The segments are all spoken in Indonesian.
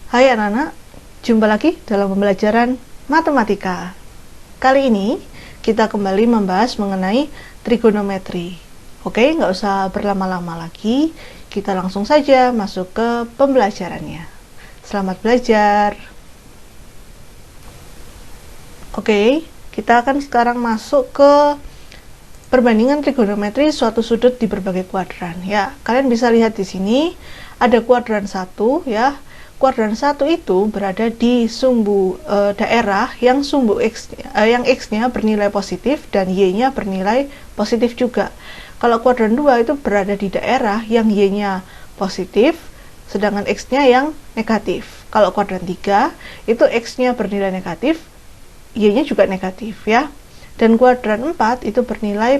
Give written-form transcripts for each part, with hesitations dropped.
Hai anak-anak, jumpa lagi dalam pembelajaran matematika. Kali ini kita kembali membahas mengenai trigonometri. Oke, nggak usah berlama-lama lagi, kita langsung saja masuk ke pembelajarannya. Selamat belajar. Oke, kita akan sekarang masuk ke perbandingan trigonometri suatu sudut di berbagai kuadran. Ya, kalian bisa lihat di sini ada kuadran 1 ya. Kuadran 1 itu berada di sumbu daerah yang sumbu yang x-nya bernilai positif dan y-nya bernilai positif juga. Kalau kuadran 2 itu berada di daerah yang y-nya positif sedangkan x-nya yang negatif. Kalau kuadran 3 itu x-nya bernilai negatif, y-nya juga negatif ya. Dan kuadran 4 itu bernilai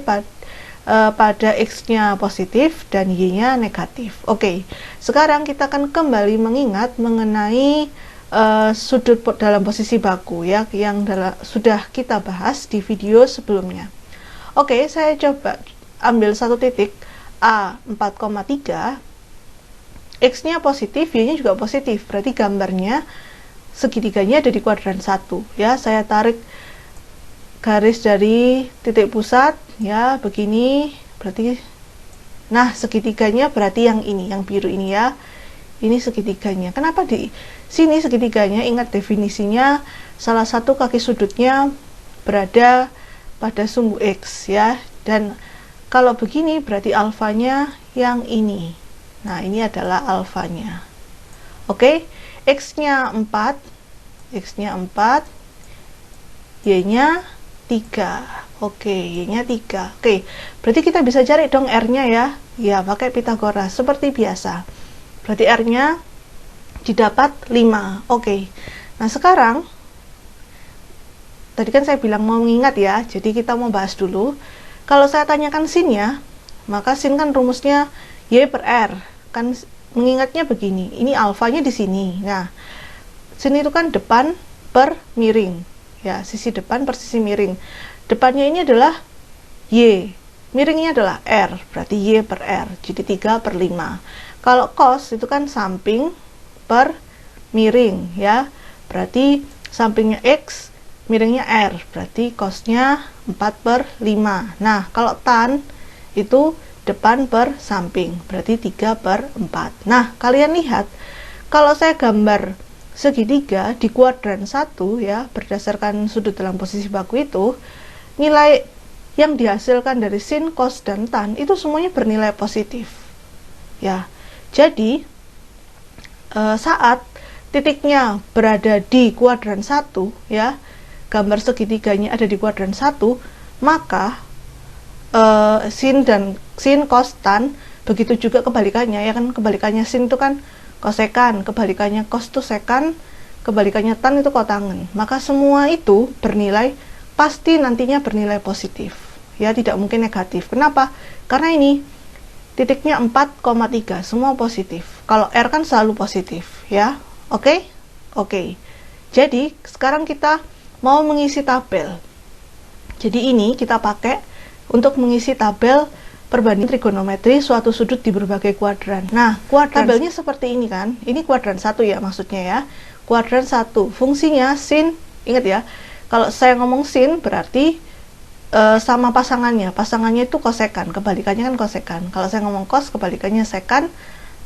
pada x-nya positif dan y-nya negatif. Oke, sekarang kita akan kembali mengingat mengenai sudut dalam posisi baku ya, yang sudah kita bahas di video sebelumnya. Oke, saya coba ambil satu titik A 4,3, x-nya positif, y-nya juga positif, berarti gambarnya segitiganya ada di kuadran 1 ya. Saya tarik garis dari titik pusat ya, begini, berarti nah segitiganya berarti yang ini, yang biru ini ya, ini segitiganya. Kenapa di sini segitiganya? Ingat definisinya, salah satu kaki sudutnya berada pada sumbu x ya, dan kalau begini berarti alfanya yang ini. Nah, ini adalah alfanya. Oke, x-nya 4, y-nya 3. Oke, y-nya 3. Oke, berarti kita bisa cari dong r-nya ya. Ya, pakai Pitagoras seperti biasa. Berarti r-nya didapat 5. Oke. Nah, sekarang tadi kan saya bilang mau mengingat ya. Jadi kita mau bahas dulu. Kalau saya tanyakan sin-nya, maka sin kan rumusnya y per r. Kan mengingatnya begini. Ini alfanya di sini. Nah, sin itu kan depan per miring. Ya, sisi depan per sisi miring. Depannya ini adalah y, miringnya adalah r, berarti y per r, jadi 3 per 5. Kalau cos itu kan samping per miring ya, berarti sampingnya x, miringnya r, berarti cosnya 4 per 5. Nah, kalau tan itu depan per samping, berarti 3 per 4. Nah, kalian lihat, kalau saya gambar segitiga di kuadran 1 ya, berdasarkan sudut dalam posisi baku itu, nilai yang dihasilkan dari sin, cos, dan tan itu semuanya bernilai positif ya. Jadi saat titiknya berada di kuadran 1 ya, gambar segitiganya ada di kuadran 1, maka sin, cos, tan, begitu juga kebalikannya ya kan. Kebalikannya sin itu kan kosekan, kebalikannya cos itu sekan, kebalikannya tan itu kotangen. Maka semua itu bernilai, pasti nantinya bernilai positif ya, tidak mungkin negatif. Kenapa? Karena ini titiknya 4,3 semua positif. Kalau r kan selalu positif ya. Oke? Jadi sekarang kita mau mengisi tabel. Jadi ini kita pakai untuk mengisi tabel perbandingan trigonometri suatu sudut di berbagai kuadran. Nah, tabelnya seperti ini kan. Ini kuadran 1 ya maksudnya ya. Kuadran 1, fungsinya sin, ingat ya. Kalau saya ngomong sin berarti sama pasangannya. Pasangannya itu kosekan, kebalikannya kan kosekan. Kalau saya ngomong cos, kebalikannya sekan,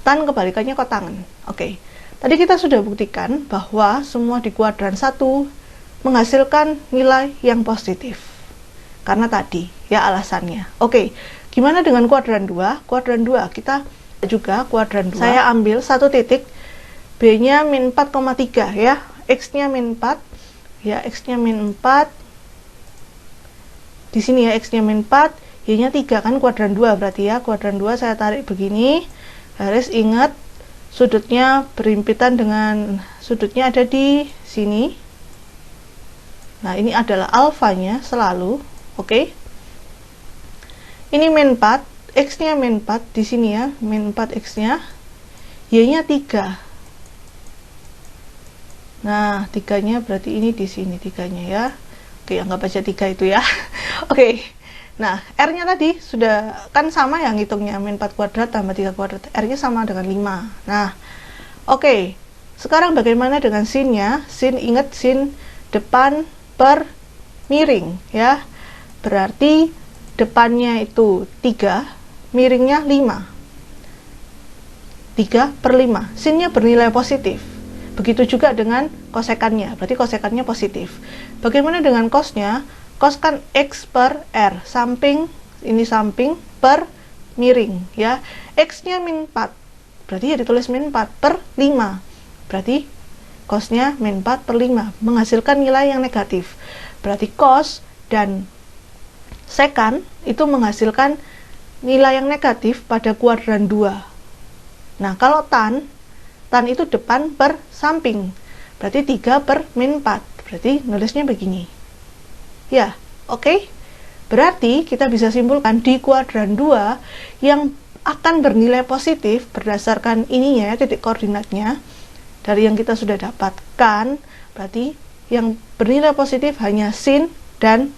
tan kebalikannya kotangen. Oke. Tadi kita sudah buktikan bahwa semua di kuadran 1 menghasilkan nilai yang positif. Karena tadi ya alasannya. Oke. Gimana dengan kuadran 2? Kuadran 2 kita juga kuadran 2. Saya ambil satu titik, B-nya min 4,3 ya. X-nya min 4. Ya, X-nya min 4. Di sini ya X-nya min 4, Y-nya 3 kan kuadran 2 berarti ya. Kuadran 2 saya tarik begini. Garis, ingat sudutnya berhimpitan dengan sudutnya ada di sini. Nah, ini adalah alfanya selalu. Oke. Ini min 4, x-nya min 4 di sini ya, min 4 x-nya, y-nya 3. Nah, 3-nya berarti ini di sini 3-nya ya. Oke, anggap aja 3 itu ya. Oke. Nah, r-nya tadi sudah kan sama ya ngitungnya, min 4 kuadrat tambah 3 kuadrat. R-nya sama dengan 5. Nah, oke. Sekarang bagaimana dengan sinnya? Sin, ingat sin depan per miring ya. Berarti depannya itu 3, miringnya 5. 3 per 5. Sinnya bernilai positif. Begitu juga dengan kosekannya. Berarti kosekannya positif. Bagaimana dengan cosnya? Cos kan X per R. Samping, ini samping per miring ya. X-nya min 4. Berarti ya ditulis min 4 per 5. Berarti cosnya min 4 per 5. Menghasilkan nilai yang negatif. Berarti cos dan sekan itu menghasilkan nilai yang negatif pada kuadran 2. Nah, kalau tan itu depan per samping. Berarti 3 per min 4. Berarti nulisnya begini. Ya, oke. Berarti kita bisa simpulkan di kuadran 2 yang akan bernilai positif berdasarkan ininya ya, titik koordinatnya dari yang kita sudah dapatkan. Berarti yang bernilai positif hanya sin dan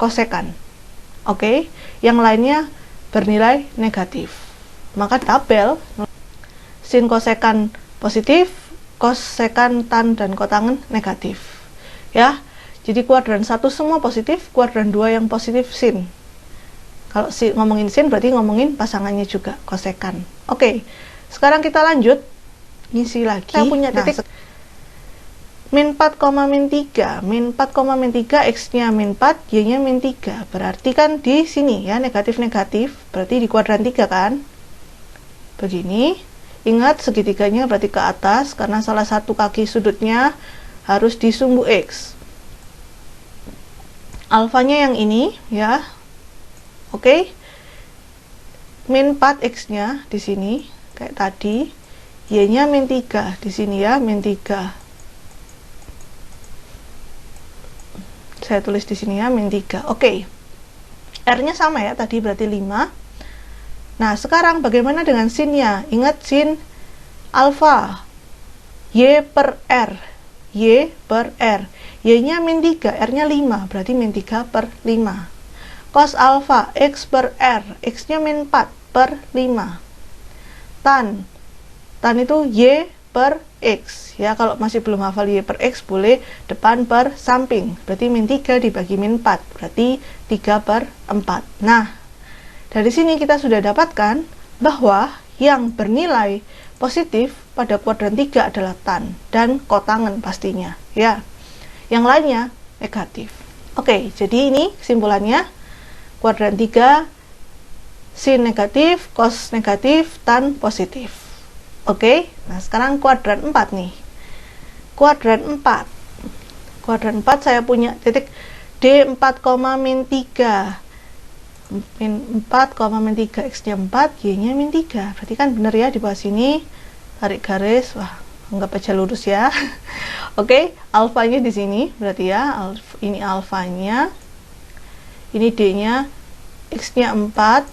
kosekan. Oke, yang lainnya bernilai negatif. Maka tabel sin kosekan positif, kosekan tan dan kotangen negatif. Ya. Jadi kuadran 1 semua positif, kuadran 2 yang positif sin. Kalau ngomongin sin berarti ngomongin pasangannya juga, kosekan. Oke. Sekarang kita lanjut ngisi lagi. Saya punya titik min 4, min 3. Min 4, min 3 X-nya min 4, Y-nya min 3. Berarti kan di sini ya, negatif-negatif. Berarti di kuadran 3 kan? Begini. Ingat segitiganya berarti ke atas karena salah satu kaki sudutnya harus di sumbu X. Alfanya yang ini ya. Oke. Min 4 X-nya di sini kayak tadi. Y-nya min 3 di sini ya, min 3. Saya tulis di sini ya, min 3. Oke. R-nya sama ya, tadi berarti 5. Nah, sekarang bagaimana dengan sinnya? Ingat sin alfa. Y per R. Y per R. Y-nya min 3, R-nya 5. Berarti min 3 per 5. Cos alfa, X per R. X-nya min 4 per 5. Tan. Tan itu Y per X. Ya, kalau masih belum hafal Y per X, boleh depan per samping. Berarti min 3 dibagi min 4. Berarti 3 per 4. Nah, dari sini kita sudah dapatkan bahwa yang bernilai positif pada kuadran 3 adalah tan dan kotangen pastinya ya. Yang lainnya negatif. Oke, jadi ini kesimpulannya. Kuadran 3 sin negatif, cos negatif, tan positif. Oke, nah sekarang kuadran 4 nih. Kuadran 4. Kuadran 4 saya punya titik D4, min 3. Min 4, min 3, X-nya 4, Y-nya min 3. Berarti kan benar ya di bawah sini. Tarik garis. Wah, anggap aja lurus ya. Oke, alfanya di sini. Berarti ya, ini alfanya. Ini D-nya. X-nya 4.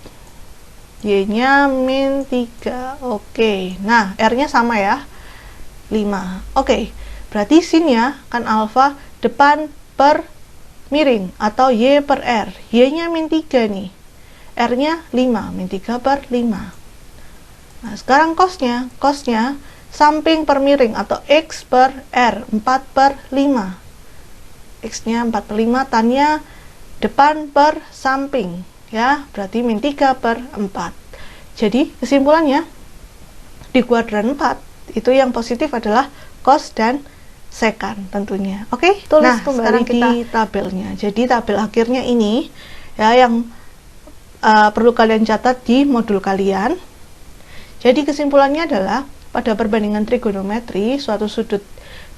Y-nya min 3. Oke. Nah, R-nya sama ya. 5. Oke. Berarti sinnya kan alfa depan per miring atau Y per R. Y-nya min 3 nih. R-nya 5, min 3 per 5. Nah, sekarang cosnya samping per miring atau X per R, 4 per 5. X-nya 4 per 5, tannya depan per samping. Ya, berarti min 3 per 4. Jadi, kesimpulannya, di kuadran 4, itu yang positif adalah cos dan sekan tentunya. Oke, tulis nah, kembali di tabelnya. Jadi tabel akhirnya ini ya yang perlu kalian catat di modul kalian. Jadi kesimpulannya adalah pada perbandingan trigonometri suatu sudut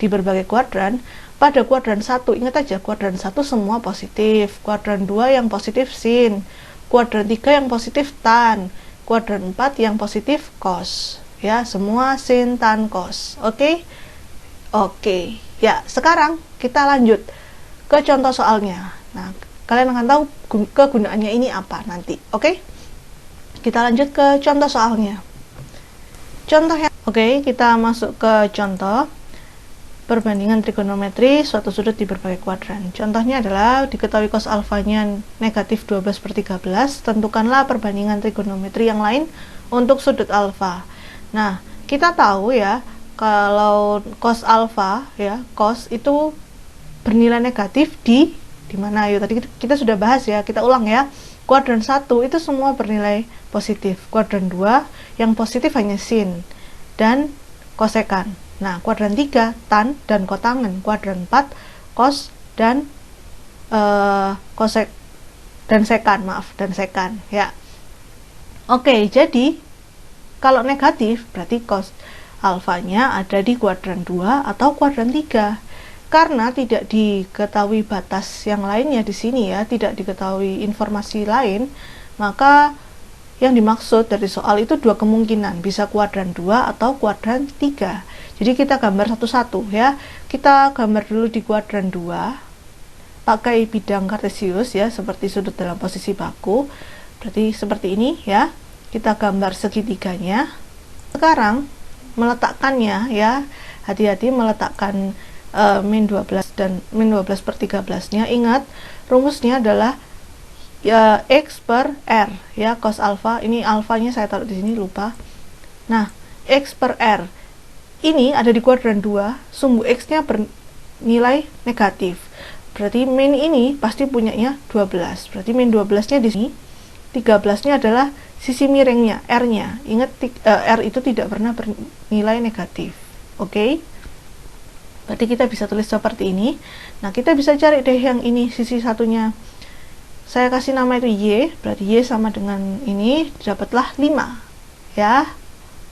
di berbagai kuadran, pada kuadran 1 ingat aja kuadran 1 semua positif, kuadran 2 yang positif sin, kuadran 3 yang positif tan, kuadran 4 yang positif cos. Ya, semua sin tan cos. Oke. Oke, ya sekarang kita lanjut ke contoh soalnya. Nah, kalian akan tahu kegunaannya ini apa nanti. Oke, kita lanjut ke contoh soalnya. Contohnya, oke, kita masuk ke contoh perbandingan trigonometri suatu sudut di berbagai kuadran. Contohnya adalah diketahui cos alfanya negatif 12 per 13, tentukanlah perbandingan trigonometri yang lain untuk sudut alfa. Nah, kita tahu ya, kalau cos alfa ya, cos itu bernilai negatif di mana? Yuk, tadi kita sudah bahas ya, kita ulang ya. Kuadran 1 itu semua bernilai positif. Kuadran 2 yang positif hanya sin dan kosekan. Nah, kuadran 3 tan dan kotangen. Kuadran 4 cos dan kosek dan sekan, dan sekan ya. Oke, jadi kalau negatif berarti cos alfanya ada di kuadran 2 atau kuadran 3. Karena tidak diketahui batas yang lainnya di sini ya, tidak diketahui informasi lain, maka yang dimaksud dari soal itu dua kemungkinan, bisa kuadran 2 atau kuadran 3. Jadi kita gambar satu-satu ya. Kita gambar dulu di kuadran 2 pakai bidang kartesius ya, seperti sudut dalam posisi baku. Berarti seperti ini ya. Kita gambar segitiganya. Sekarang meletakkannya ya, hati-hati meletakkan min 12 dan min 12 per 13 nya. Ingat rumusnya adalah ya, X per R ya, cos alfa. Ini alfanya saya taruh di sini, lupa. Nah, X per R ini ada di kuadran 2, sumbu X nya bernilai negatif, berarti min ini pasti punyanya 12, berarti min 12 nya di sini, 13 nya adalah sisi miringnya, R nya. Ingat R itu tidak pernah bernilai negatif. Oke, berarti kita bisa tulis seperti ini. Nah, kita bisa cari deh yang ini, sisi satunya saya kasih nama itu Y, berarti Y sama dengan ini, dapatlah 5 ya.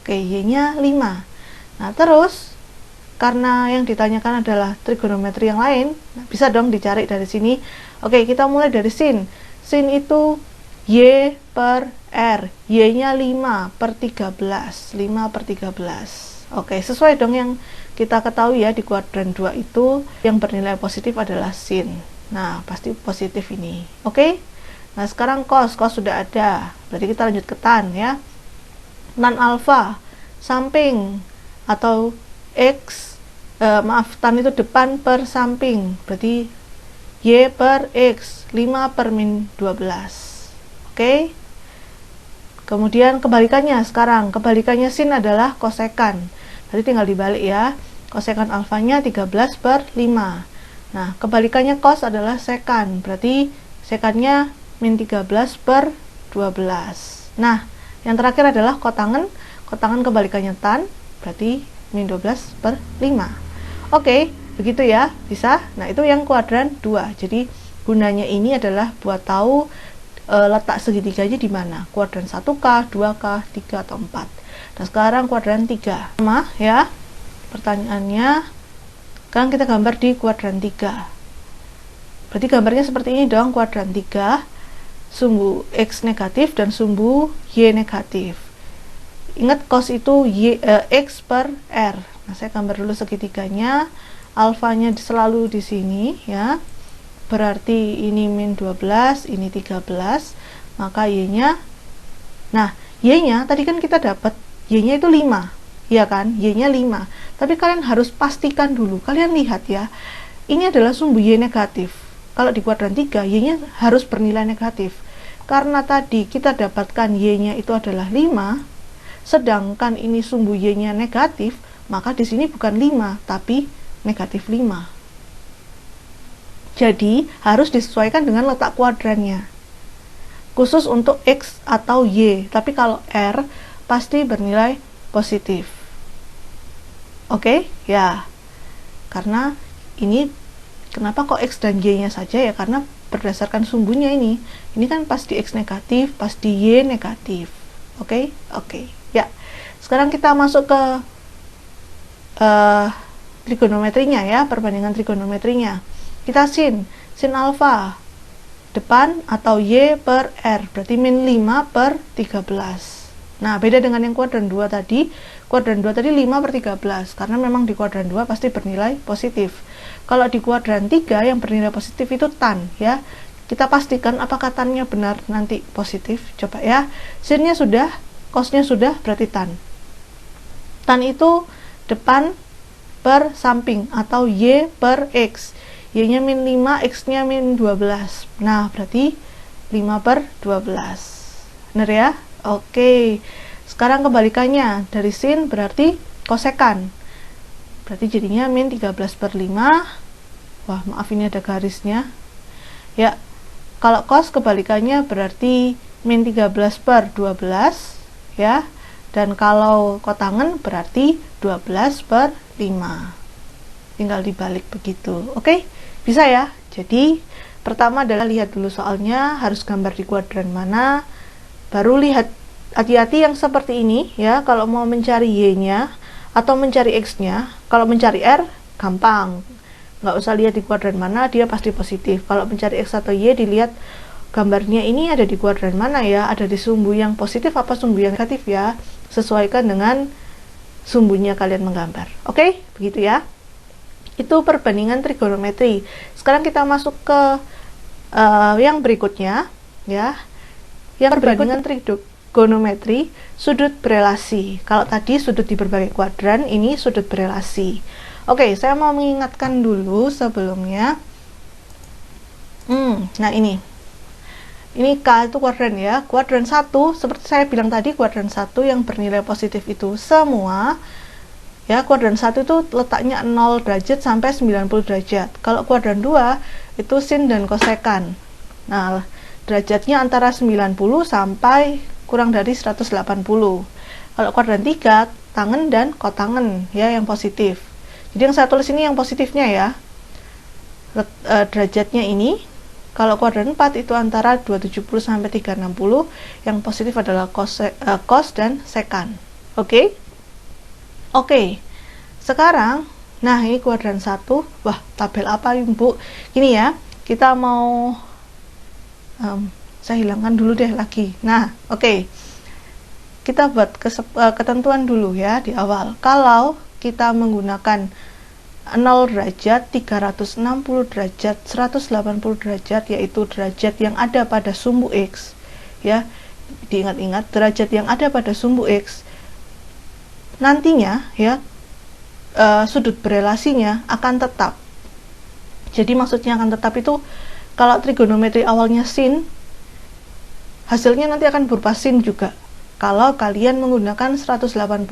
Oke, Y nya 5. Nah, terus karena yang ditanyakan adalah trigonometri yang lain, nah, bisa dong dicari dari sini. Oke, kita mulai dari sin. Sin itu Y per R, Y nya 5 per 13, 5 per 13. Oke, sesuai dong yang kita ketahui ya, di kuadran 2 itu yang bernilai positif adalah sin. Nah, pasti positif ini. Oke. Nah, sekarang cos sudah ada. Berarti kita lanjut ke tan ya. Tan alfa samping atau x tan itu depan per samping. Berarti y per x, 5 per min 12. Oke. Kemudian kebalikannya sekarang. Kebalikannya sin adalah kosekan. Berarti tinggal dibalik ya. Kosekan alfanya 13 per 5. Nah, kebalikannya cos adalah sekan, berarti sekannya min 13 per 12. Nah, yang terakhir adalah kotangen. Kotangen kebalikannya tan, berarti min 12 per 5. Oke, begitu ya, bisa. Nah, itu yang kuadran 2. Jadi, gunanya ini adalah buat tahu letak segitiganya di mana. Kuadran 1K, 2K, 3, atau 4. Nah, sekarang kuadran 3. Sama ya, pertanyaannya. Sekarang kita gambar di kuadran 3. Berarti gambarnya seperti ini dong, kuadran 3, sumbu X negatif dan sumbu Y negatif. Ingat cos itu X per R. Nah, saya gambar dulu segitiganya. Alfanya selalu di sini ya. Berarti ini min 12, ini 13, maka Y-nya. Nah, Y-nya tadi kan kita dapat Y-nya itu 5. Ya kan, Y-nya 5. Tapi kalian harus pastikan dulu, kalian lihat ya, ini adalah sumbu Y negatif. Kalau di kuadran 3, Y-nya harus bernilai negatif. Karena tadi kita dapatkan Y-nya itu adalah 5, sedangkan ini sumbu Y-nya negatif, maka di sini bukan 5, tapi negatif 5. Jadi, harus disesuaikan dengan letak kuadrannya. Khusus untuk X atau Y, tapi kalau R pasti bernilai positif. Oke, ya. Karena ini kenapa kok X dan Y-nya saja ya? Karena berdasarkan sumbunya ini. Ini kan pas di X negatif, pas di Y negatif. Oke? Oke. Ya. Sekarang kita masuk ke trigonometrinya ya, perbandingan trigonometrinya. Kita sin alfa depan atau Y per R, berarti min 5 per 13. Nah, beda dengan yang kuadran 2 tadi. Kuadran 2 tadi 5 per 13, karena memang di kuadran 2 pasti bernilai positif. Kalau di kuadran 3 yang bernilai positif itu tan ya. Kita pastikan apakah tannya benar nanti positif. Coba ya. Sinnya sudah, cosnya sudah, berarti tan. Tan itu depan per samping atau Y per X. Y-nya min 5, X-nya min 12. Nah, berarti 5 per 12. Benar ya? Oke. Sekarang kebalikannya. Dari sin berarti kosekan. berarti jadinya min 13/5. Wah, maaf ini ada garisnya. Ya, kalau cos kebalikannya berarti min 13/12 ya. Dan kalau kotangen berarti 12/5. Tinggal dibalik begitu. Oke, bisa ya. Jadi, pertama adalah lihat dulu soalnya, harus gambar di kuadran mana. Baru lihat, hati-hati yang seperti ini ya, kalau mau mencari Y-nya atau mencari X-nya. Kalau mencari R, gampang. Nggak usah lihat di kuadran mana, dia pasti positif. Kalau mencari X atau Y, dilihat gambarnya ini ada di kuadran mana ya, ada di sumbu yang positif apa sumbu yang negatif ya, sesuaikan dengan sumbunya kalian menggambar. Oke, begitu ya. Itu perbandingan trigonometri. Sekarang kita masuk ke yang berikutnya ya, yang perbandingan trigonometri sudut berelasi. Kalau tadi sudut di berbagai kuadran, ini sudut berelasi. Oke, saya mau mengingatkan dulu sebelumnya. Nah ini K itu kuadran ya. Kuadran 1, seperti saya bilang tadi, kuadran 1 yang bernilai positif itu semua. Ya, kuadran 1 itu letaknya 0 derajat sampai 90 derajat. Kalau kuadran 2, itu sin dan kosekan. Nah, derajatnya antara 90 sampai kurang dari 180. Kalau kuadran 3, tangen dan kotangen ya, yang positif. Jadi yang saya tulis ini yang positifnya ya. Derajatnya ini. Kalau kuadran 4 itu antara 270 sampai 360. Yang positif adalah cos dan sekan. Oke? Oke. Sekarang, nah ini kuadran 1. Wah, tabel apa Bu? Gini ya, kita mau saya hilangkan dulu deh lagi. Nah, oke. Kita buat ketentuan dulu ya di awal. Kalau kita menggunakan 0 derajat, 360 derajat, 180 derajat, yaitu derajat yang ada pada sumbu X ya, diingat-ingat derajat yang ada pada sumbu X nantinya ya, sudut berelasinya akan tetap. Jadi maksudnya akan tetap itu, kalau trigonometri awalnya sin, hasilnya nanti akan berupa sin juga kalau kalian menggunakan 180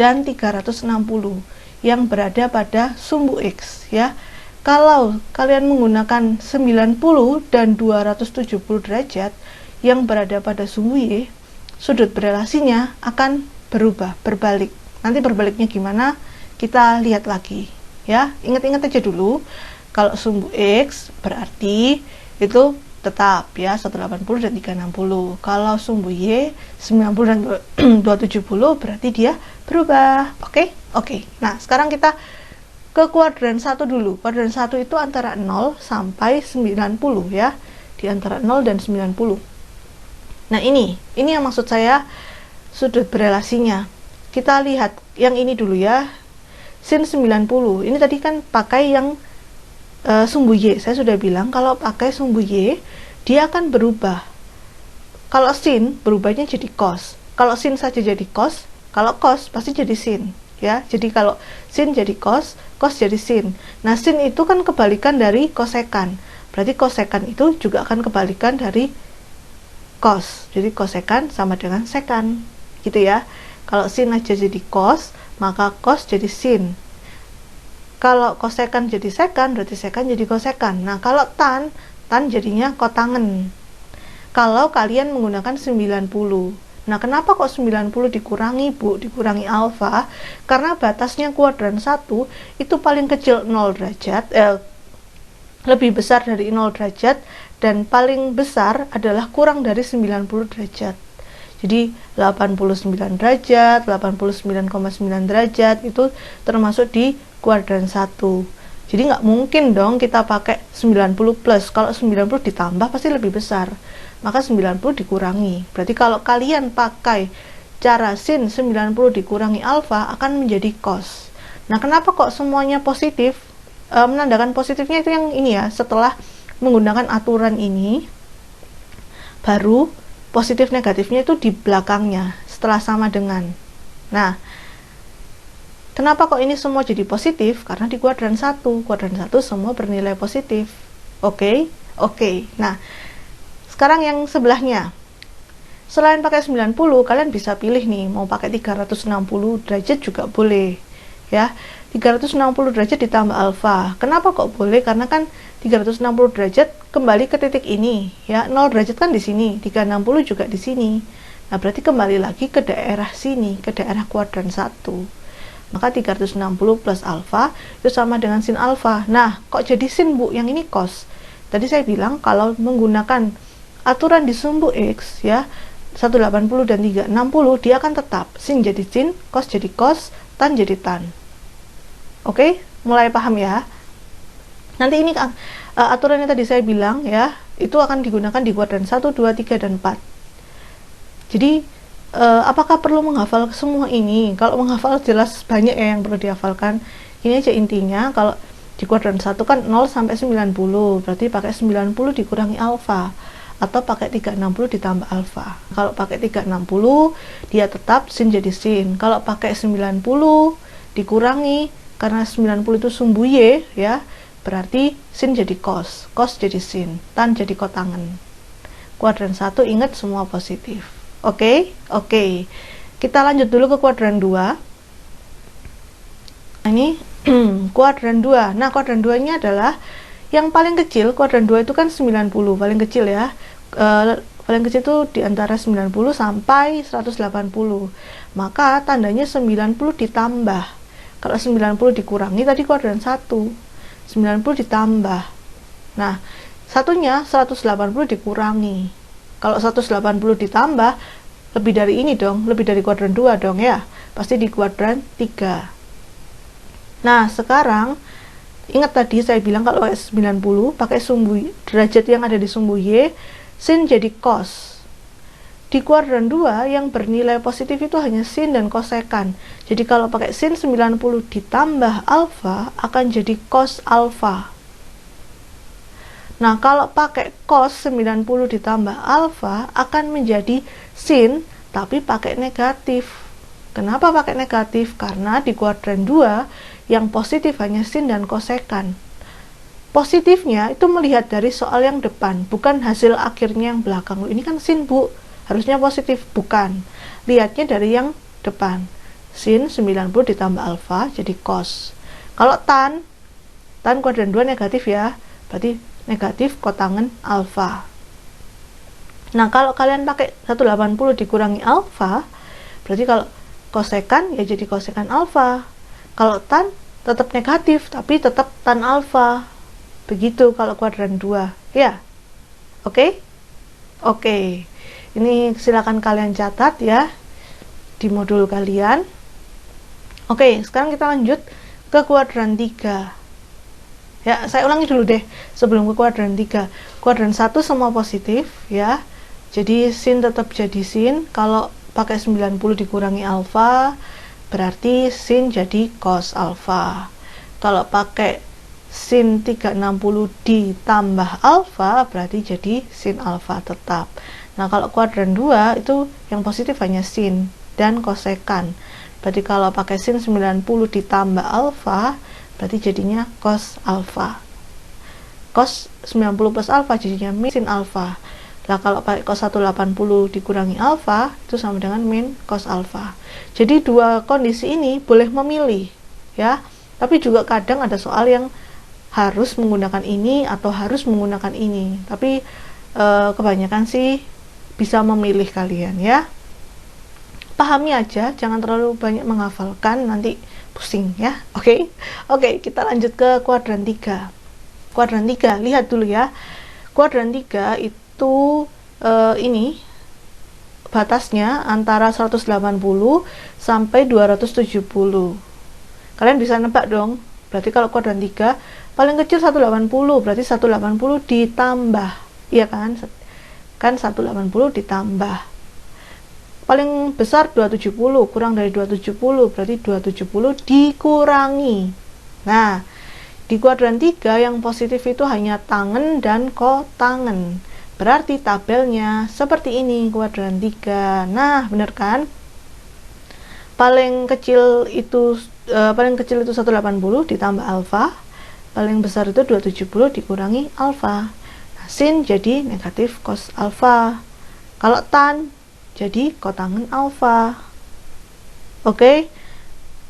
dan 360 yang berada pada sumbu X ya. Kalau kalian menggunakan 90 dan 270 derajat yang berada pada sumbu Y, sudut berelasinya akan berubah, berbalik. Nanti berbaliknya gimana? Kita lihat lagi ya. Ingat-ingat aja dulu, kalau sumbu X berarti itu tetap ya 180 dan 360. Kalau sumbu Y 90 dan 270 berarti dia berubah. Oke? Oke. Nah, sekarang kita ke kuadran 1 dulu. Kuadran 1 itu antara 0 sampai 90 ya. Di antara 0 dan 90. Nah, ini yang maksud saya sudut berelasinya. Kita lihat yang ini dulu ya. Sin 90. Ini tadi kan pakai yang sumbu Y. Saya sudah bilang kalau pakai sumbu Y, dia akan berubah. Kalau sin, berubahnya jadi cos. Kalau sin saja jadi cos, kalau cos pasti jadi sin ya. Jadi kalau sin jadi cos, cos jadi sin. Nah, sin itu kan kebalikan dari kosekan. Berarti kosekan itu juga akan kebalikan dari cos. Jadi kosekan sama dengan sekan. Gitu ya. Kalau sin aja jadi cos, maka cos jadi sin. Kalau kosekan jadi sekan, berarti sekan jadi kosekan. Nah, kalau tan jadinya kotangen. Kalau kalian menggunakan 90. Nah, kenapa kok 90 dikurangi, Bu? Dikurangi alfa? Karena batasnya kuadran 1 itu paling kecil 0 derajat, lebih besar dari 0 derajat, dan paling besar adalah kurang dari 90 derajat. Jadi 89 derajat, 89,9 derajat itu termasuk di kuadran 1. Jadi nggak mungkin dong kita pakai 90 plus. Kalau 90 ditambah pasti lebih besar. Maka 90 dikurangi. Berarti kalau kalian pakai cara sin 90 dikurangi alfa akan menjadi cos. Nah, kenapa kok semuanya positif? Menandakan positifnya itu yang ini ya, setelah menggunakan aturan ini, baru positif negatifnya itu di belakangnya, setelah sama dengan. Nah, kenapa kok ini semua jadi positif? Karena di kuadran 1 semua bernilai positif. Oke? Nah, sekarang yang sebelahnya. Selain pakai 90, kalian bisa pilih nih, mau pakai 360 derajat juga boleh. Ya. 360 derajat ditambah alfa. Kenapa kok boleh? Karena kan 360 derajat kembali ke titik ini, ya. 0 derajat kan di sini, 360 juga di sini. Nah, berarti kembali lagi ke daerah sini, ke daerah kuadran 1. Maka 360 plus alfa itu sama dengan sin alfa. Nah, kok jadi sin, Bu? Yang ini cos. Tadi saya bilang kalau menggunakan aturan di sumbu X, ya, 180 dan 360, dia akan tetap. Sin jadi sin, cos jadi cos, tan jadi tan. Oke, mulai paham ya? Nanti ini aturan yang tadi saya bilang, ya, itu akan digunakan di kuadran 1, 2, 3, dan 4. Jadi, apakah perlu menghafal semua ini? Kalau menghafal jelas banyak ya yang perlu dihafalkan. Ini aja intinya, kalau di kuadran 1 kan 0 sampai 90, berarti pakai 90 dikurangi alfa. Atau pakai 360 ditambah alfa. Kalau pakai 360, dia tetap sin jadi sin. Kalau pakai 90 dikurangi, karena 90 itu sumbu Y, ya, berarti sin jadi cos, cos jadi sin, tan jadi kotangan. Kuadran 1 ingat semua positif. Oke? Kita lanjut dulu ke kuadran 2. Ini kuadran 2. Nah, kuadran 2 ini adalah yang paling kecil. Kuadran 2 itu kan 90, paling kecil ya. Paling kecil itu di antara 90 sampai 180. Maka tandanya 90 ditambah. Kalau 90 dikurangi tadi kuadran 1, 90 ditambah. Nah, satunya 180 dikurangi. Kalau 180 ditambah, lebih dari ini dong, lebih dari kuadran 2 dong ya. Pasti di kuadran 3. Nah, sekarang ingat tadi saya bilang kalau 90 pakai sumbu derajat yang ada di sumbu Y, sin jadi cos. Di kuadran 2 yang bernilai positif itu hanya sin dan kosekan. Jadi kalau pakai sin 90 ditambah alfa akan jadi cos alfa. Nah, kalau pakai cos 90 ditambah alfa akan menjadi sin tapi pakai negatif. Kenapa pakai negatif? Karena di kuadran 2 yang positif hanya sin dan kosekan. Positifnya itu melihat dari soal yang depan, bukan hasil akhirnya yang belakang. Ini kan sin, Bu. Harusnya positif, bukan. Lihatnya dari yang depan. Sin 90 ditambah alfa jadi cos. Kalau tan kuadran 2 negatif ya, berarti negatif kotangan alfa. Nah, kalau kalian pakai 180 dikurangi alfa, berarti kalau kosekan ya jadi kosekan alfa. Kalau tan tetap negatif, tapi tetap tan alfa. Begitu kalau kuadran 2, ya. Oke? Ini silakan kalian catat ya di modul kalian. Oke, sekarang kita lanjut ke kuadran 3. Ya, saya ulangi dulu deh sebelum ke kuadran 3. Kuadran 1 semua positif ya. Jadi sin tetap jadi sin. Kalau pakai 90 dikurangi alfa, berarti sin jadi cos alfa. Kalau pakai sin 360 ditambah alfa, berarti jadi sin alfa tetap. Nah, kalau kuadran 2 itu yang positif hanya sin dan kosekan. Berarti kalau pakai sin 90 ditambah alfa, berarti jadinya cos alfa. Cos 90 plus alfa jadinya min sin alfa. Nah, kalau pakai cos 180 dikurangi alfa, itu sama dengan min cos alfa. Jadi dua kondisi ini boleh memilih, ya. Tapi juga kadang ada soal yang harus menggunakan ini atau harus menggunakan ini. Tapi kebanyakan sih bisa memilih kalian ya. Pahami aja, jangan terlalu banyak menghafalkan, nanti pusing ya. Oke, kita lanjut ke kuadran 3. Kuadran 3, lihat dulu ya. Kuadran 3 itu ini batasnya antara 180 sampai 270. Kalian bisa nebak dong. Berarti kalau kuadran 3 paling kecil 180, berarti 180 ditambah. Iya kan? Kan 180 ditambah. Paling besar 270, kurang dari 270, berarti 270 dikurangi. Nah, di kuadran 3 yang positif itu hanya tangen dan kotangen. Berarti tabelnya seperti ini kuadran 3. Nah, benar kan? Paling kecil itu 180 ditambah alfa, paling besar itu 270 dikurangi alfa. Nah, sin jadi negatif cos alfa. Kalau tan jadi kotangen alfa. Oke.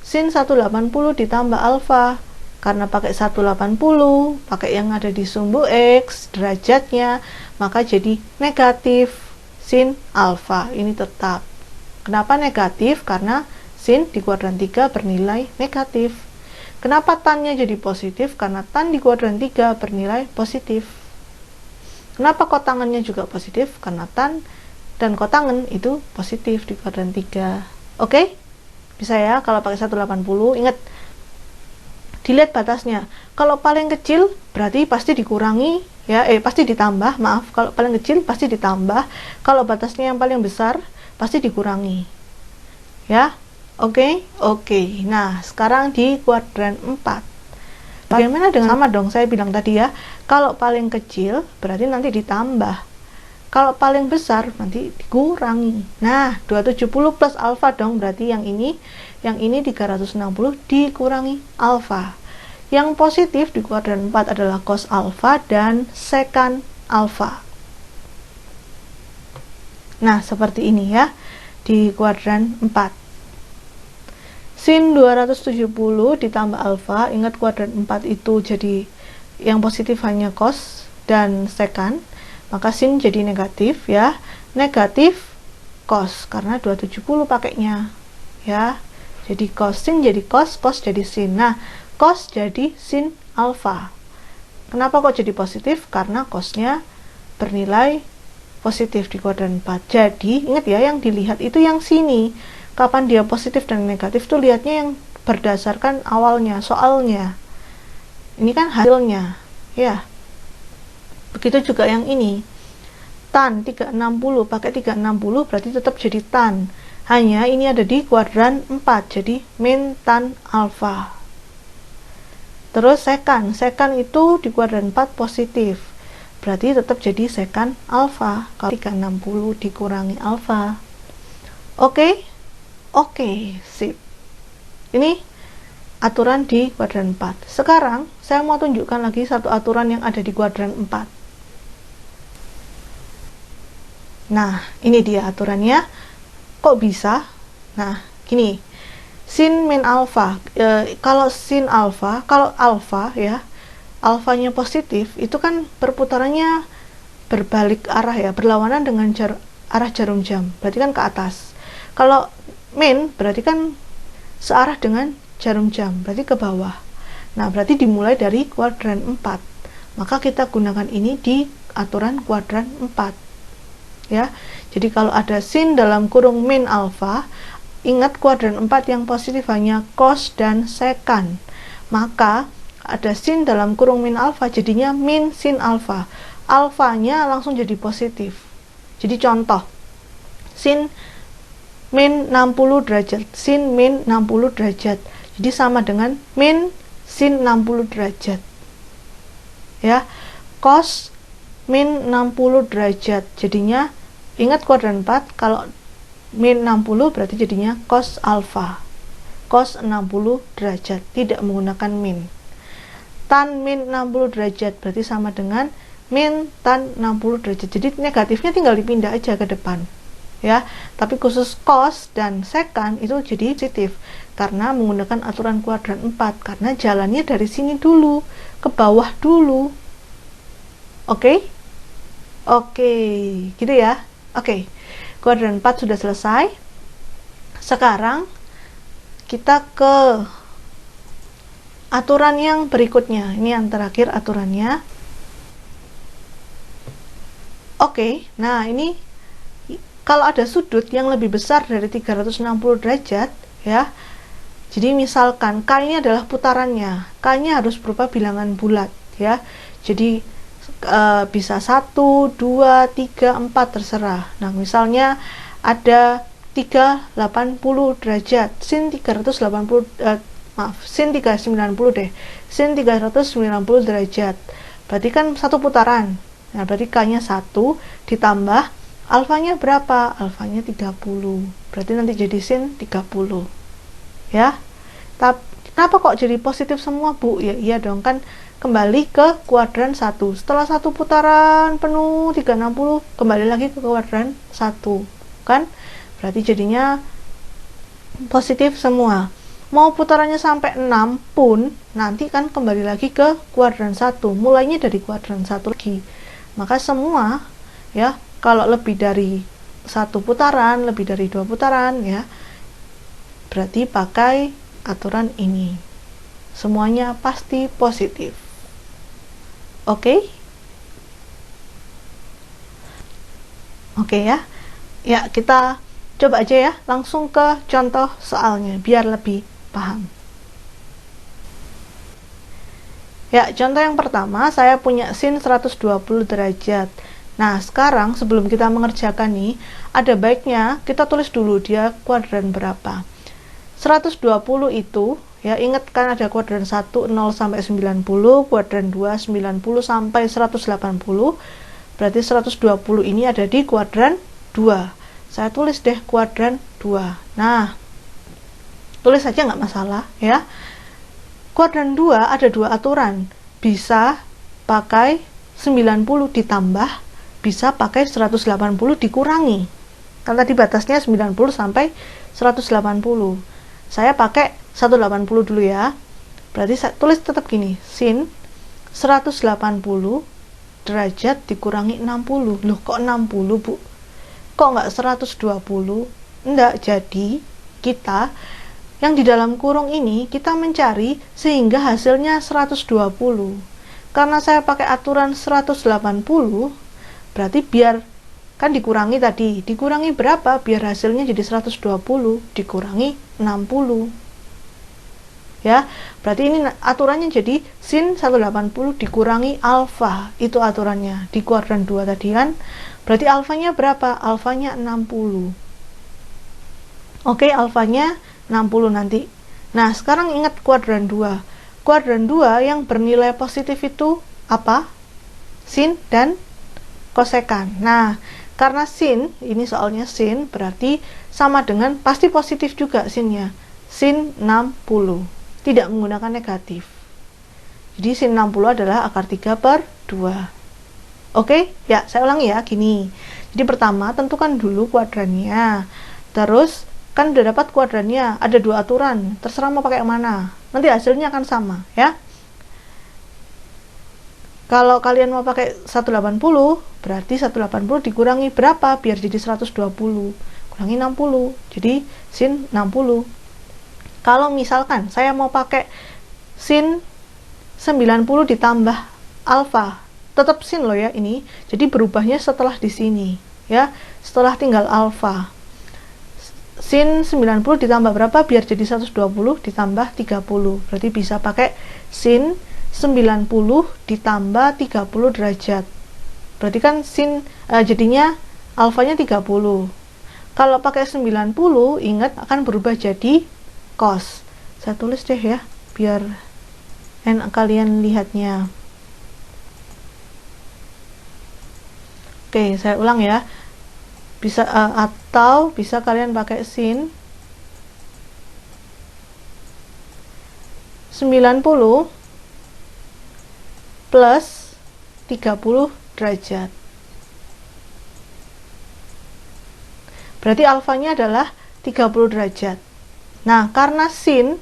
sin 180 ditambah alfa. Karena pakai 180, pakai yang ada di sumbu X, derajatnya, maka jadi negatif sin alfa. Ini tetap. Kenapa negatif? Karena sin di kuadran 3 bernilai negatif. Kenapa tannya jadi positif? Karena tan di kuadran 3 bernilai positif. Kenapa kotangannya juga positif? Karena tan dan kotangan itu positif di kuadran 3. Oke? Bisa ya kalau pakai 180. Ingat, dilihat batasnya. Kalau paling kecil berarti pasti dikurangi ya, pasti ditambah, maaf. Kalau paling kecil pasti ditambah. Kalau batasnya yang paling besar pasti dikurangi. Ya. Oke. Nah, sekarang di kuadran 4. Bagaimana dengan sama dong, saya bilang tadi ya. Kalau paling kecil berarti nanti ditambah. Kalau paling besar nanti dikurangi. Nah, 270 plus alfa dong, berarti yang ini 360 dikurangi alfa. Yang positif di kuadran 4 adalah cos alfa dan secant alfa. Nah, seperti ini ya di kuadran 4. Sin 270 ditambah alfa, ingat kuadran 4 itu jadi yang positif hanya cos dan secant. Maka sin jadi negatif ya, negatif cos karena 270 pakainya ya. Jadi cos, sin jadi cos, cos jadi sin. Nah, cos jadi sin alfa. Kenapa kok jadi positif? Karena cosnya bernilai positif di kuadran 4. Jadi ingat ya, yang dilihat itu yang sini. Kapan dia positif dan negatif tuh lihatnya yang berdasarkan awalnya, soalnya. Ini kan hasilnya ya. Begitu juga yang ini, tan 360, pakai 360 berarti tetap jadi tan, hanya ini ada di kuadran 4, jadi min tan alfa. Terus secant itu di kuadran 4 positif, berarti tetap jadi secant alfa kalau 360 dikurangi alfa. Oke, sip. Ini aturan di kuadran 4. Sekarang saya mau tunjukkan lagi satu aturan yang ada di kuadran 4. Nah, ini dia aturannya. Kok bisa? Nah, gini. Sin min alfa. Kalau sin alfa, kalau alfa ya, alfanya positif, itu kan perputarannya berbalik arah ya, berlawanan dengan arah jarum jam. Berarti kan ke atas. Kalau min berarti kan searah dengan jarum jam, berarti ke bawah. Nah, berarti dimulai dari kuadran 4. Maka kita gunakan ini di aturan kuadran 4. Ya, jadi kalau ada sin dalam kurung min alfa, ingat kuadran 4 yang positif hanya cos dan secant. Maka ada sin dalam kurung min alfa, jadinya min sin alfa. Alfanya langsung jadi positif. Jadi contoh, sin min 60 derajat, sin min 60 derajat. Jadi sama dengan min sin 60 derajat. Ya, cos min 60 derajat. Jadinya ingat kuadran 4, kalau min 60 berarti jadinya cos alfa. Cos 60 derajat, tidak menggunakan min. Tan min 60 derajat berarti sama dengan min tan 60 derajat. Jadi negatifnya tinggal dipindah aja ke depan. Ya, tapi khusus cos dan secant itu jadi positif karena menggunakan aturan kuadran 4, karena jalannya dari sini dulu ke bawah dulu. Oke, gitu ya. Kuadran 4 sudah selesai. Sekarang kita ke aturan yang berikutnya. Ini yang terakhir aturannya. Nah ini kalau ada sudut yang lebih besar dari 360 derajat ya. Jadi misalkan K ini adalah putarannya. K-nya harus berupa bilangan bulat ya. Jadi bisa 1, 2, 3, 4 terserah. Nah, misalnya ada 380 derajat, sin 380 sin 390 deh. Sin 390 derajat. Berarti kan satu putaran. Nah, berarti K-nya 1 ditambah alfanya berapa? Alfanya 30. Berarti nanti jadi sin 30. Ya. Tapi kenapa kok jadi positif semua, Bu? Ya iya dong, kan kembali ke kuadran 1. Setelah satu putaran penuh 360, kembali lagi ke kuadran 1. Kan? Berarti jadinya positif semua. mau putarannya sampai 6 pun nanti kan kembali lagi ke kuadran 1, mulainya dari kuadran 1 lagi. Maka semua ya, kalau lebih dari 1 putaran, lebih dari 2 putaran ya, berarti pakai aturan ini. Semuanya pasti positif. Oke? Oke ya. Ya, kita coba aja ya, langsung ke contoh soalnya biar lebih paham. Ya, contoh yang pertama, saya punya sin 120 derajat. Nah, sekarang sebelum kita mengerjakan nih, ada baiknya kita tulis dulu dia kuadran berapa. 120 itu, ya ingat kan ada kuadran 1, 0 sampai 90, kuadran 2, 90 sampai 180, berarti 120 ini ada di kuadran 2. Saya tulis deh kuadran 2. Nah, tulis saja nggak masalah ya. Kuadran 2 ada 2 aturan, bisa pakai 90 ditambah, bisa pakai 180 dikurangi. Kan tadi batasnya 90 sampai 180. Saya pakai 180 dulu ya. Berarti saya tulis tetap gini, sin 180 derajat dikurangi 60. Loh, kok 60, Bu? Kok nggak 120? Enggak, jadi kita yang di dalam kurung ini kita mencari sehingga hasilnya 120. Karena saya pakai aturan 180, berarti biar kan dikurangi tadi, dikurangi berapa biar hasilnya jadi 120, dikurangi 60 ya, berarti ini aturannya jadi sin 180 dikurangi alfa, itu aturannya di kuadran 2 tadi kan, berarti alfanya berapa? Alfanya 60. Oke, alfanya 60 nanti. Nah, sekarang ingat kuadran 2. Kuadran 2 yang bernilai positif itu apa? Sin dan kosekan. Nah, karena sin, ini soalnya sin, berarti sama dengan, pasti positif juga sinnya, sin 60, tidak menggunakan negatif. Jadi sin 60 adalah akar 3/2. Oke, ya saya ulangi ya, gini. Jadi pertama, tentukan dulu kuadrannya. Terus, kan udah dapat kuadrannya, ada 2 aturan, terserah mau pakai yang mana. Nanti hasilnya akan sama ya. Kalau kalian mau pakai 180, berarti 180 dikurangi berapa biar jadi 120? Kurangi 60, jadi sin 60. Kalau misalkan saya mau pakai sin 90 ditambah alfa, tetap sin loh ya ini. Jadi berubahnya setelah di sini ya, setelah tinggal alfa. Sin 90 ditambah berapa biar jadi 120 ditambah 30. Berarti bisa pakai sin 90 ditambah 30 derajat. Berarti kan sin jadinya alfanya 30. Kalau pakai 90, ingat akan berubah jadi cos. Saya tulis deh ya, biar enak kalian lihatnya. Oke, saya ulang ya. Bisa atau bisa kalian pakai sin 90 plus 30 derajat. Berarti alfanya adalah 30 derajat. Nah, karena sin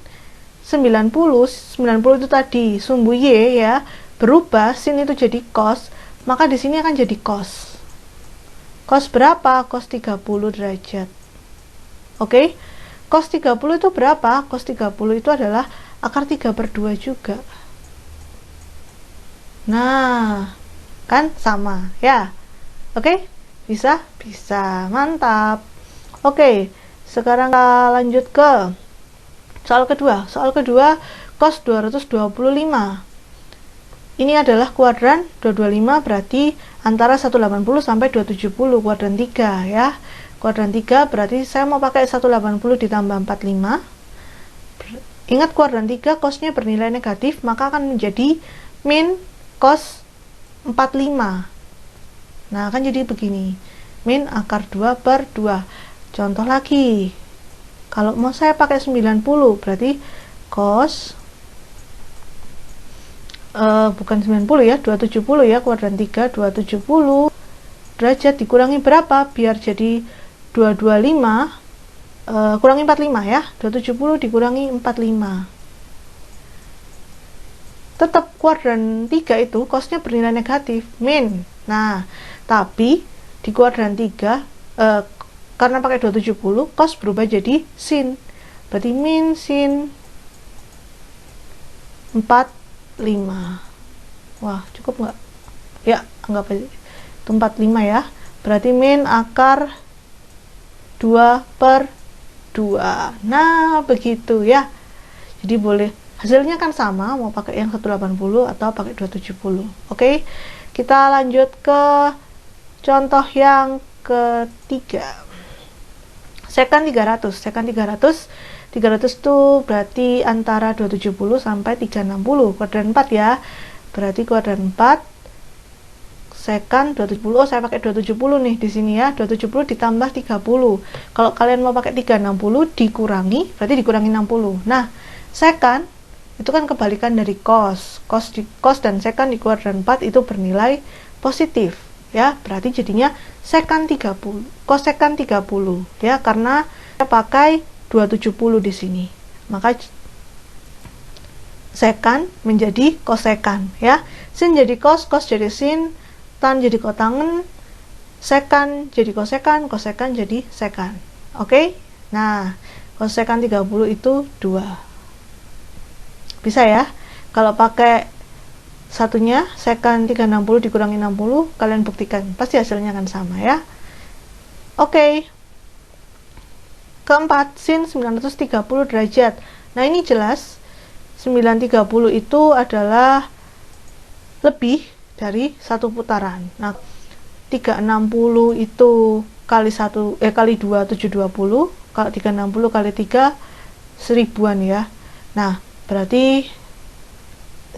90 itu tadi sumbu Y ya, berubah sin itu jadi cos, maka di sini akan jadi cos. Cos berapa? Cos 30 derajat. Oke? Cos 30 itu berapa? Cos 30 itu adalah akar 3/2 juga. Nah, kan sama ya. Oke? Bisa? Bisa. Mantap. Oke, sekarang kita lanjut ke soal kedua. Soal kedua, cos 225. Ini adalah kuadran 225, berarti antara 180 sampai 270, kuadran 3 ya. Kuadran 3 berarti saya mau pakai 180 ditambah 45. Ingat kuadran 3 cosnya bernilai negatif, maka akan menjadi min cos 45. Nah, akan jadi begini, min akar 2/2. Contoh lagi, kalau mau saya pakai 90, berarti cos bukan 90 ya, 270 ya, kuadran 3, 270 derajat dikurangi berapa biar jadi 225, kurangi 45 ya, 270 dikurangi 45. Tetap kuadran 3 itu cosnya bernilai negatif, min. Nah, tapi di kuadran 3 karena pakai 270, cos berubah jadi sin. Berarti min sin 45. Wah, cukup nggak? Ya, anggap aja itu 45 ya. Berarti min akar 2/2. Nah, begitu ya. Jadi boleh, hasilnya kan sama, mau pakai yang 180 atau pakai 270. Oke, kita lanjut ke contoh yang ketiga. Sekan 300. Sekan 300 itu berarti antara 270 sampai 360. Kuadran 4 ya. Berarti kuadran 4 sekan 270. Oh, saya pakai 270 nih di sini ya. 270 ditambah 30. Kalau kalian mau pakai 360 dikurangi, berarti dikurangi 60. Nah, sekan itu kan kebalikan dari cos. Cos dan sekan di kuadran 4 itu bernilai positif ya. Berarti jadinya sekan 30, kosekan 30 ya, karena saya pakai 270 di sini. Maka sekan menjadi kosekan ya. Sin jadi kos, kos jadi sin, tan jadi kotangen, sekan jadi kosekan, kosekan jadi sekan. Oke? Nah, kosekan 30 itu 2. Bisa ya? Kalau pakai satunya sekan 360 dikurangi 60, kalian buktikan, pasti hasilnya akan sama ya. Oke. Keempat, sin 930 derajat. Nah, ini jelas 930 itu adalah lebih dari satu putaran. Nah, 360 itu kali 2 720, kalau 360 kali 3 1000-an ya. Nah, berarti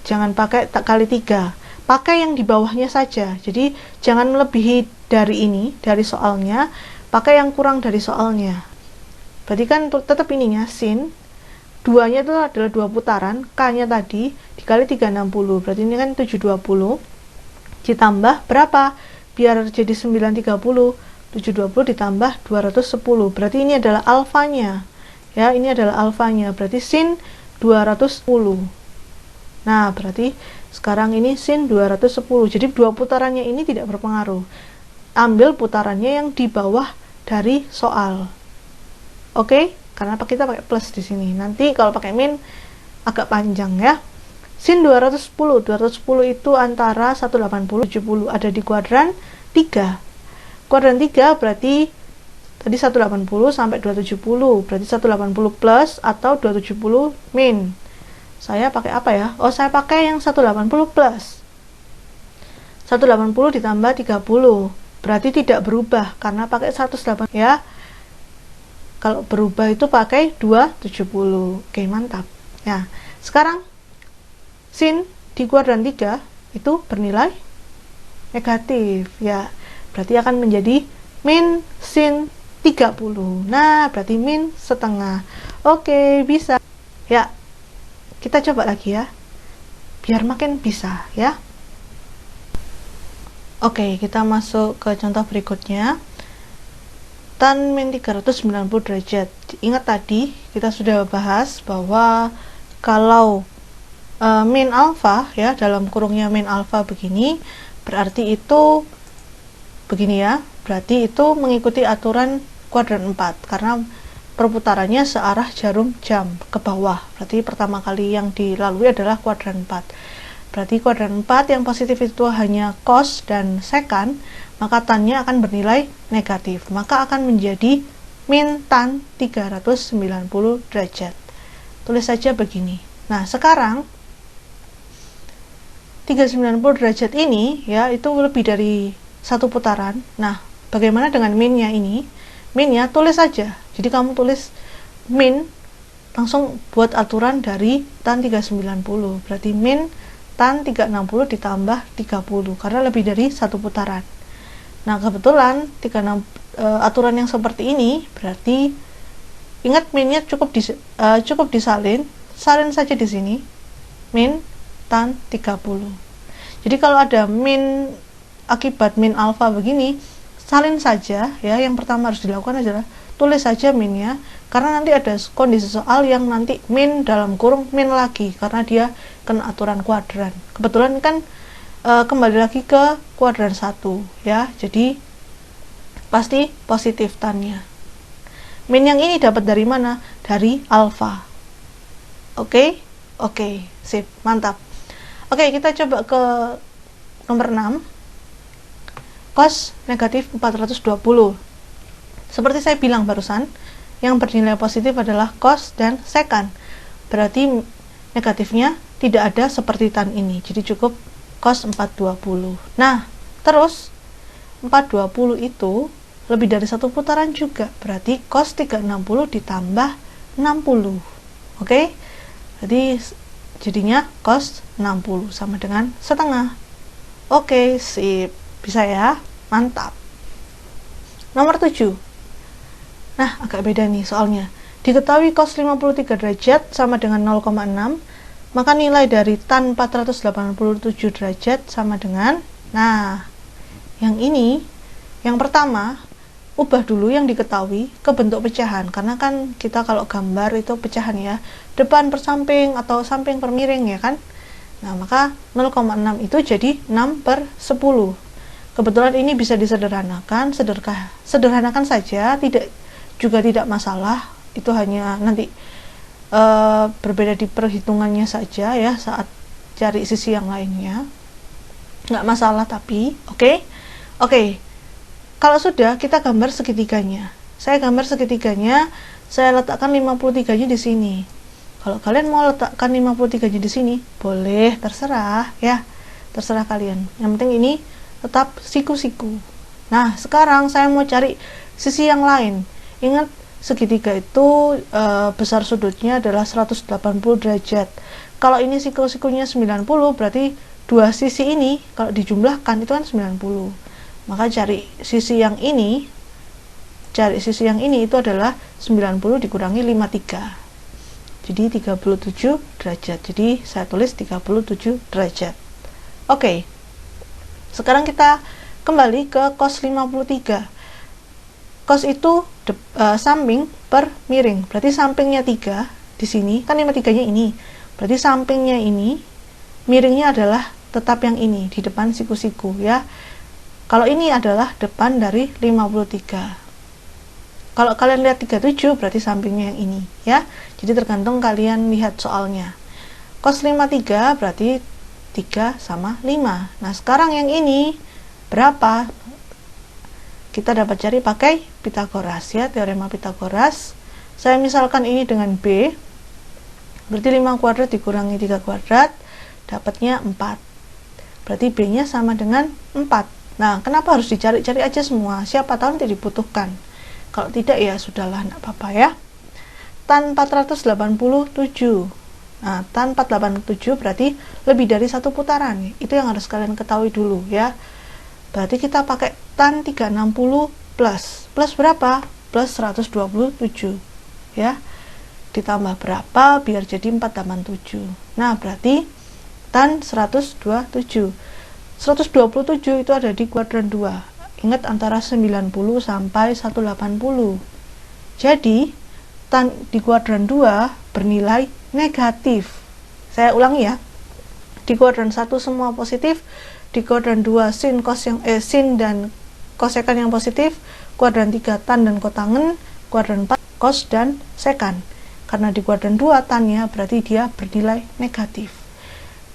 jangan pakai kali 3, pakai yang di bawahnya saja. Jadi jangan melebihi dari ini, dari soalnya, pakai yang kurang dari soalnya. Berarti kan tetap ininya sin 2-nya itu adalah 2 putaran, k-nya tadi dikali 360, berarti ini kan 720 ditambah berapa biar jadi 930, 720 ditambah 210, berarti ini adalah alfanya ya, ini adalah alfanya, berarti sin 210. Nah, berarti sekarang ini sin 210. Jadi dua putarannya ini tidak berpengaruh. Ambil putarannya yang di bawah dari soal. Oke? Karena kita pakai plus di sini. Nanti kalau pakai min agak panjang ya. Sin 210. 210 itu antara 180 70 ada di kuadran 3. Kuadran 3 berarti tadi 180 sampai 270. Berarti 180 plus atau 270 min. Saya pakai apa ya? Oh, saya pakai yang 180 plus. 180 ditambah 30. Berarti tidak berubah karena pakai 180 ya. Kalau berubah itu pakai 270. Oke, mantap. Nah, sekarang sin di kuadran 3 itu bernilai negatif ya. Berarti akan menjadi min sin 30. Nah, berarti min setengah. Oke, bisa. Ya. Kita coba lagi ya, biar makin bisa ya. Oke, kita masuk ke contoh berikutnya. Tan min 390 derajat. Ingat tadi kita sudah bahas bahwa kalau min alfa ya, dalam kurungnya min alfa begini, berarti itu begini ya, berarti itu mengikuti aturan kuadran 4 karena perputarannya searah jarum jam ke bawah. Berarti pertama kali yang dilalui adalah kuadran 4. Berarti kuadran 4 yang positif itu hanya cos dan sekan, maka tannya akan bernilai negatif. Maka akan menjadi min tan 390 derajat. Tulis saja begini. Nah, sekarang 390 derajat ini ya, itu lebih dari satu putaran. Nah, bagaimana dengan minnya ini? Minnya tulis saja. Jadi kamu tulis min, langsung buat aturan dari tan 390. Berarti min tan 360 ditambah 30 karena lebih dari satu putaran. Nah, kebetulan aturan yang seperti ini berarti ingat minnya cukup disalin, salin saja di sini. Min tan 30. Jadi kalau ada min akibat min alfa begini, salin saja ya. Yang pertama harus dilakukan adalah tulis saja minnya karena nanti ada kondisi soal yang nanti min dalam kurung min lagi, karena dia kena aturan kuadran. Kebetulan kan kembali lagi ke kuadran 1 ya, jadi pasti positif tannya. Min yang ini dapat dari mana? Dari alfa. Oke, sip, mantap. Oke, kita coba ke nomor 6. Cos negatif 420. Seperti saya bilang barusan, yang bernilai positif adalah cos dan sekan. Berarti negatifnya tidak ada seperti tan ini. Jadi cukup cos 420. Nah, terus 420 itu lebih dari satu putaran juga. Berarti cos 360 ditambah 60. Oke? Jadi jadinya cos 60 sama dengan setengah. Oke, sip. Bisa ya? Mantap. Nomor 7. Nah, agak beda nih soalnya. Diketahui cos 53 derajat sama dengan 0,6, maka nilai dari tan 487 derajat sama dengan, nah, yang ini, yang pertama, ubah dulu yang diketahui ke bentuk pecahan, karena kan kita kalau gambar itu pecahan ya, depan per samping atau samping per miring ya kan. Nah, maka 0,6 itu jadi 6 per 10. Kebetulan ini bisa disederhanakan, sederhanakan saja, juga tidak masalah, itu hanya nanti berbeda di perhitungannya saja ya saat cari sisi yang lainnya, nggak masalah tapi oke. Kalau sudah, kita gambar segitiganya. Saya gambar segitiganya, saya letakkan 53-nya di sini. Kalau kalian mau letakkan 53-nya di sini, boleh, terserah ya, terserah kalian. Yang penting ini tetap siku-siku. Nah, sekarang saya mau cari sisi yang lain. Ingat, segitiga itu besar sudutnya adalah 180 derajat. Kalau ini siku-sikunya 90, berarti dua sisi ini kalau dijumlahkan itu kan 90. Maka cari sisi yang ini itu adalah 90 dikurangi 53. Jadi 37 derajat. Jadi saya tulis 37 derajat. Oke. Sekarang kita kembali ke cos 53. Cos itu samping per miring. Berarti sampingnya 3 di sini, kan 53-nya ini. Berarti sampingnya ini, miringnya adalah tetap yang ini di depan siku-siku ya. Kalau ini adalah depan dari 53. Kalau kalian lihat 37 berarti sampingnya yang ini ya. Jadi tergantung kalian lihat soalnya. Cos 53 berarti 3 sama 5. Nah, sekarang yang ini berapa? Kita dapat cari pakai Pitagoras ya, teorema Pitagoras. Saya misalkan ini dengan B. Berarti 5 kuadrat dikurangi 3 kuadrat dapatnya 4. Berarti B-nya sama dengan 4. Nah, kenapa harus dicari-cari aja semua? Siapa tahu nanti dibutuhkan. Kalau tidak ya sudahlah, enggak apa-apa ya. Tan 487. Nah, tan 487 berarti lebih dari satu putaran. Itu yang harus kalian ketahui dulu ya. Berarti kita pakai tan 360 plus. Plus berapa? Plus 127. Ya. Ditambah berapa biar jadi 487. Nah, berarti tan 127. 127 itu ada di kuadran 2. Ingat antara 90 sampai 180. Jadi, tan di kuadran 2 bernilai negatif. Saya ulangi ya. Di kuadran 1 semua positif, di kuadran 2 sin dan kosekan yang positif, kuadran 3 tan dan kotangen, kuadran 4 cos dan sekan. Karena di kuadran 2 tannya berarti dia bernilai negatif.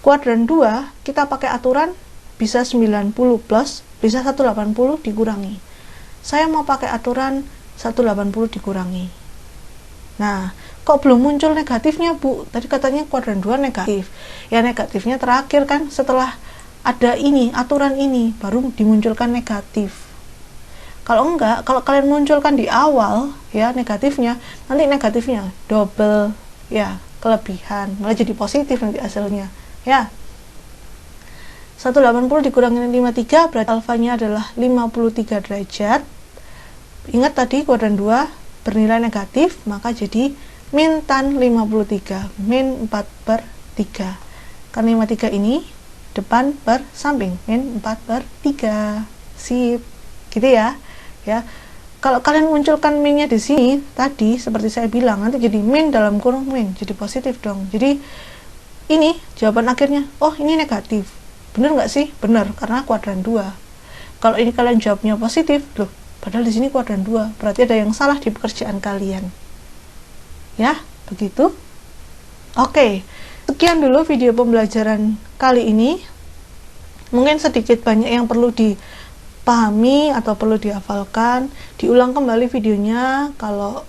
Kuadran 2 kita pakai aturan bisa 90 plus, bisa 180 dikurangi. Saya mau pakai aturan 180 dikurangi. Nah, kok belum muncul negatifnya, Bu? Tadi katanya kuadran 2 negatif. Ya, negatifnya terakhir kan setelah ada ini, aturan ini, baru dimunculkan negatif. Kalau enggak, kalau kalian munculkan di awal, ya, negatifnya, nanti negatifnya double, ya, kelebihan. Malah jadi positif nanti hasilnya, ya. 180 dikurangi 53 berarti alfanya adalah 53 derajat. Ingat tadi kuadran 2 bernilai negatif, maka jadi min tan 53, min 4 per 3. Karena 53 ini depan per samping, min 4 per 3. Sip. Gitu ya. Ya. Kalau kalian munculkan min-nya di sini, tadi seperti saya bilang, nanti jadi min dalam kurung min, jadi positif dong. Jadi ini jawaban akhirnya, oh ini negatif. Bener nggak sih? Bener, karena kuadran 2. Kalau ini kalian jawabnya positif, loh, padahal di sini kuadran 2. Berarti ada yang salah di pekerjaan kalian. Ya, begitu. Oke, sekian dulu video pembelajaran kali ini. Mungkin sedikit banyak yang perlu dipahami atau perlu dihafalkan. Diulang kembali videonya kalau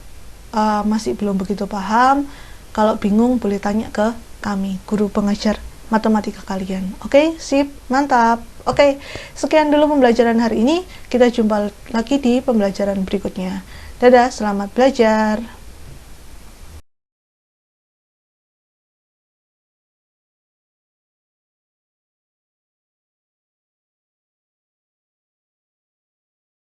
masih belum begitu paham. Kalau bingung boleh tanya ke kami, guru pengajar matematika kalian. Oke, sip, mantap. Oke, sekian dulu pembelajaran hari ini. Kita jumpa lagi di pembelajaran berikutnya. Dadah, selamat belajar.